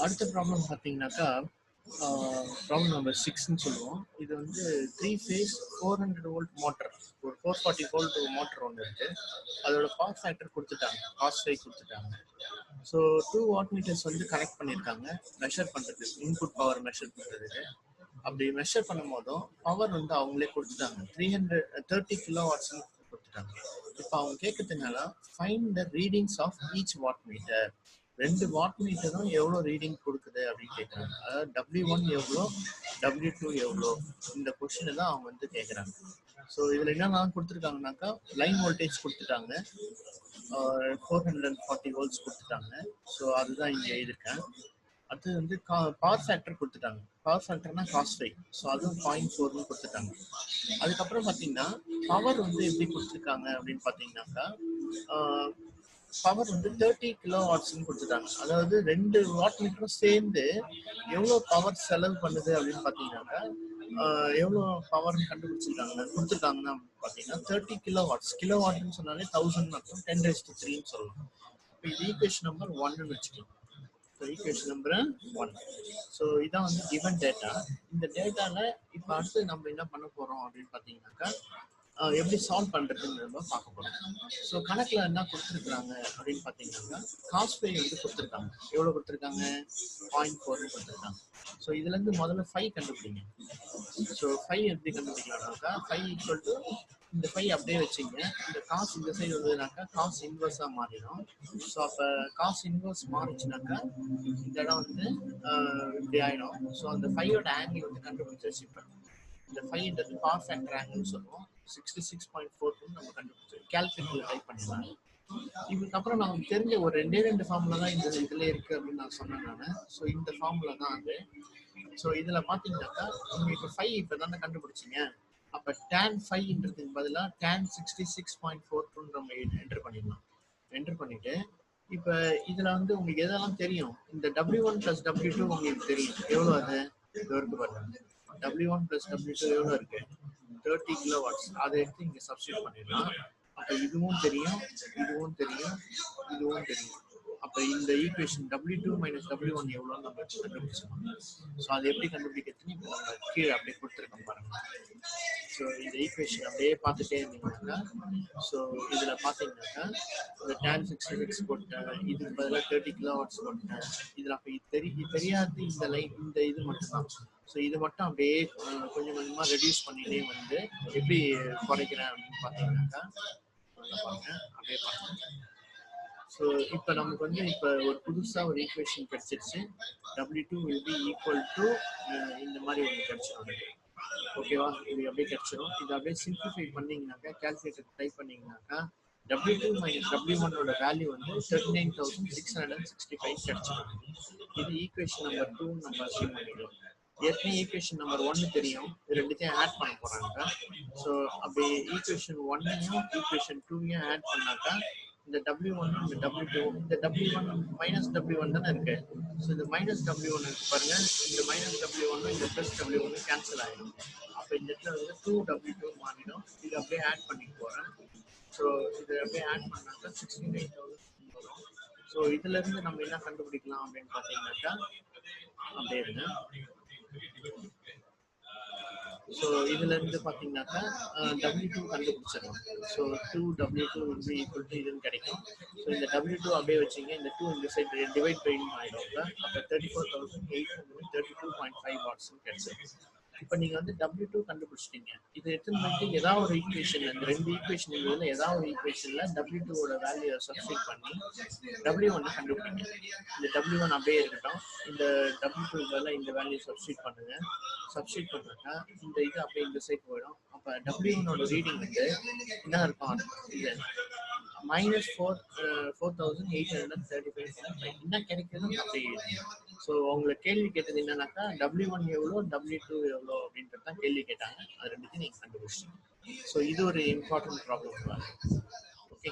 அடுத்த ப்ராப்ளம் பார்த்தீங்கன்னாக்கா problem number 6ன்னு சொல்லுவோம். இது வந்து 3 phase 400 volt மோட்டர், ஒரு 440 volt மோட்டர் ஒன்று இருக்கு. அதோட பவர் ஃபேக்டர் கொடுத்துட்டாங்க, காஸ் 5 கொடுத்துட்டாங்க. ஸோ 2 வாட் மீட்டர்ஸ் வந்து கனெக்ட் பண்ணியிருக்காங்க மெஷர் பண்ணுறது, இன்புட் பவர் மெஷர் பண்ணுறதுக்கு. அப்படி மெஷர் பண்ணும் போதும் பவர் வந்து அவங்களே கொடுத்துட்டாங்க, 330 கிலோவாட்ஸ்ன்னு கொடுத்துட்டாங்க. இப்போ அவங்க கேட்கறதுனால find the readings of each watt meter, 2 watt மீட்டரும் எவ்வளோ ரீடிங் கொடுக்குது அப்படின்னு கேட்குறாங்க. அதாவது W1 எவ்வளோ, W2 எவ்வளோ, இந்த கொஸ்டினை தான் அவங்க வந்து கேட்குறாங்க. ஸோ இதில் என்னென்ன கொடுத்துருக்காங்கனாக்கா, லைன் வோல்டேஜ் கொடுத்துட்டாங்க, 440 volts கொடுத்துட்டாங்க. ஸோ அதுதான் இங்கே எழுதியிருக்கேன். அது வந்து பவர் ஃபேக்டர் கொடுத்துட்டாங்க, பவர் ஃபேக்டர்னா காஸ் 5, ஸோ அதுவும் 0.4ன்னு கொடுத்துட்டாங்க. அதுக்கப்புறம் பார்த்தீங்கன்னா பவர் வந்து எப்படி கொடுத்துருக்காங்க அப்படின்னு பார்த்தீங்கன்னாக்கா, பவர் வந்து 30 கிலோவாட்ஸ்ன்னு கொடுத்துட்டாங்க. அதாவது 2 வாட் மீட்டரும் சேர்ந்து எவ்வளோ பவர் செலவு பண்ணுது அப்படின்னு பார்த்தீங்கன்னாக்கா, எவ்வளோ பவர்னு கொடுத்துருக்காங்கன்னா பார்த்தீங்கன்னா 30 கிலோவாட்ஸ். கிலோவாட்னு சொன்னாலே 1000 அர்த்தம், 10⁻³ சொல்லலாம். இப்போ இது ஈக்குவேஷன் நம்பர் 1ன்னு வச்சுக்கலாம். Equation number 1. ஸோ இதான் வந்து கிவன் டேட்டா. இந்த டேட்டாவில் இப்போ அடுத்து நம்ம என்ன பண்ண போகிறோம் அப்படின்னு பார்த்தீங்கன்னாக்கா, எப்படி சால்வ் பண்ணுறதுன்னு நம்ம பார்க்க போகிறோம். ஸோ கணக்கில் என்ன கொடுத்துருக்குறாங்க அப்படின்னு பார்த்தீங்கன்னாக்கா, காஸ் 5 வந்து கொடுத்துருக்காங்க. எவ்வளோ கொடுத்துருக்காங்க, 0.4 கொடுத்துருக்காங்க. ஸோ இதுலேருந்து முதல்ல 5 கண்டுபிடிங்க. ஸோ 5 எப்படி கண்டுபிடிக்கலாம்னாக்கா, 5 ஈக்குவல் டு இந்த 5 அப்படியே வச்சுங்க. இந்த காசு இந்த சைடு வந்ததுனாக்கா காசு இன்வர்ஸாக மாறிடும். ஸோ அப்போ காசு இன்வர்ஸ் மாறிச்சுனாக்கா இந்த இடம் வந்து இப்படி ஆகிடும். ஸோ அந்த 5ஓட ஆங்கிள் வந்து கண்டுபிடிச்சாச்சு. இப்போ இந்த 5ன்றது பவர் ஃபேக்டர் ஆங்கிள்னு சொல்லுவோம். 66.42 நம்ம கண்டுபிடிச்சு கால்குலேட்டர்ல டைப் பண்ணிடலாம். இதுக்கப்புறம் நமக்கு தெரிஞ்ச ஒரு 2 ஃபார்முலா தான் இந்த இதுல இருக்கு அப்படின்னு நான் சொன்னேன் நான். ஸோ இந்த ஃபார்முலா தான் அது. ஸோ இதுல பாத்தீங்கன்னாக்கா உங்களுக்கு 5 இப்போ தானே கண்டுபிடிச்சிங்க. அப்போ tan 5ன்றதுக்கு பதிலாக tan 66.42 நம்ம என்டர் பண்ணிடலாம். என்டர் பண்ணிட்டு இப்போ இதுல வந்து உங்களுக்கு எதெல்லாம் தெரியும், இந்த W1 + W2 உங்களுக்கு தெரியும். எவ்வளோ அது இருக்கு பாருங்க. W1 + W2 எவ்வளோ இருக்கு, 30 கிலோவாட்ஸ். அதை எடுத்து இங்கே சப்ஸ்டியூட் பண்ணிடலாம். அப்போ இதுவும் தெரியும், இதுவும் தெரியும், இதுவும் தெரியும். அப்போ இந்த ஈக்குவேஷன் W2 - W1 எவ்வளோன்னு நம்ம கண்டுபிடிச்சோம். ஸோ அதை எப்படி கண்டுபிடிக்கிறதுன்னு இப்போ நம்ம கீழே அப்படியே கொடுத்துருக்கோம் பாருங்க. ஸோ இந்த ஈக்குவேஷன் அப்படியே பார்த்துட்டே இருந்தீங்கன்னாக்கா, ஸோ இதில் பார்த்தீங்கன்னாக்கா இந்த tan 66 போட்டேன், இதுக்கு பதிலாக 30 கிலோவாட்ஸ் போட்டேன். இதில் அப்போ தெரியாது இந்த லைன், இந்த இது மட்டும்தான். ஸோ இது மட்டும் அப்படியே கொஞ்சம் கொஞ்சமாக ரெடியூஸ் பண்ணிட்டே வந்து எப்படி குறைக்கிறேன் அப்படின்னு பார்த்தீங்கன்னாக்கா, பாருங்க அப்படியே பாருங்க. ஸோ இப்போ நமக்கு வந்து இப்போ ஒரு புதுசாக ஒரு ஈக்குவேஷன் கிடைச்சிருச்சு. W2 will be equal to இந்த மாதிரி ஒன்று கிடைச்சிடும். ஓகேவா, இது அப்படியே கிடைச்சிடும். இது அப்படியே சிம்பிளிஃபை பண்ணீங்கன்னாக்கா, கால்குலேட்டர் டைப் பண்ணீங்கன்னாக்கா, W2 - W1ஓட வேல்யூ வந்து 39,665 கிடைச்சிடும். இது ஈக்குவேஷன் நம்பர் 2 நம்ம அசீவ் பண்ணிக்கலாம். ஏற்கனவே ஈக்குவேஷன் நம்பர் 1 தெரியும், இது ரெண்டுத்தையும் ஆட் பண்ண போறாங்க. ஸோ அப்படி ஈக்குவேஷன் 1ஐயும் ஈக்குவேஷன் 2ஐயும் ஆட் பண்ணாக்கா இந்த W1 இந்த W2, இந்த W1 - W1 தானே இருக்கு. ஸோ இந்த -W1 இருக்கு பாருங்க, இந்த -W1 இந்த +W1 கேன்சல் ஆகிடும். அப்போ இந்த இடத்துல வந்து 2W2 மாறிடும். இது அப்படியே ஆட் பண்ணிட்டு போறேன். ஸோ இது அப்படியே ஆட் பண்ணாக்கா 69,000 வரும். ஸோ இதுல இருந்து நம்ம என்ன கண்டுபிடிக்கலாம் அப்படின்னு பார்த்தீங்கன்னாக்கா, அப்படியே இருங்க. ஸோ இதுல இருந்து பார்த்தீங்கன்னாக்கா W2 கண்டுபிடிச்சிடலாம். ஸோ 2W2 வந்து ஈக்குவல் டு இதுன்னு கிடைக்கும். ஸோ இந்த W2 அப்படியே வச்சிங்க, இந்த 2 இந்த சைடு டிவைட் பை ஆகிடும். அப்போ 34,832.5 வாட்ஸ்ன்னு கிடைச்சிருக்கு. இப்போ நீங்க வந்து W2 கண்டுபிடிச்சிட்டீங்க. இது எடுத்துன்னு போயிட்டு ஏதாவது ஒரு ஈக்குவேஷன்ல, இந்த 2 ஈக்குவேஷன் இதுல ஏதாவது ஒரு ஈக்குவேஷன்ல W2ஓட வேல்யூ சப்ஸ்டிட் பண்ணி W1 கண்டுபிடிங்க. இந்த W1 அப்படியே இருக்கட்டும், இந்த W2 பதிலாக இந்த வேல்யூ சப்ஸ்டிட் பண்ணுங்க. சப்ஸ்டிட் பண்ணாக்கா இந்த இது அப்படியே இந்த சைட் போயிடும். அப்போ W1ஓட ரீடிங் வந்து என்ன இருக்கும், இது -4,835. என்ன கிடைக்குதுன்னு அப்படியே. ஸோ உங்களுக்கு கேள்வி கேட்டது என்னன்னாக்கா, W1 எவ்வளோ, W2 எவ்வளோ அப்படின்றது தான் கேள்வி கேட்டாங்க. அது ரெண்டுத்தையும் நீங்கள் கண்டுபிடிச்சிங்க. ஸோ இது ஒரு இம்பார்ட்டன்ட் ப்ராப்ளம். ஓகே.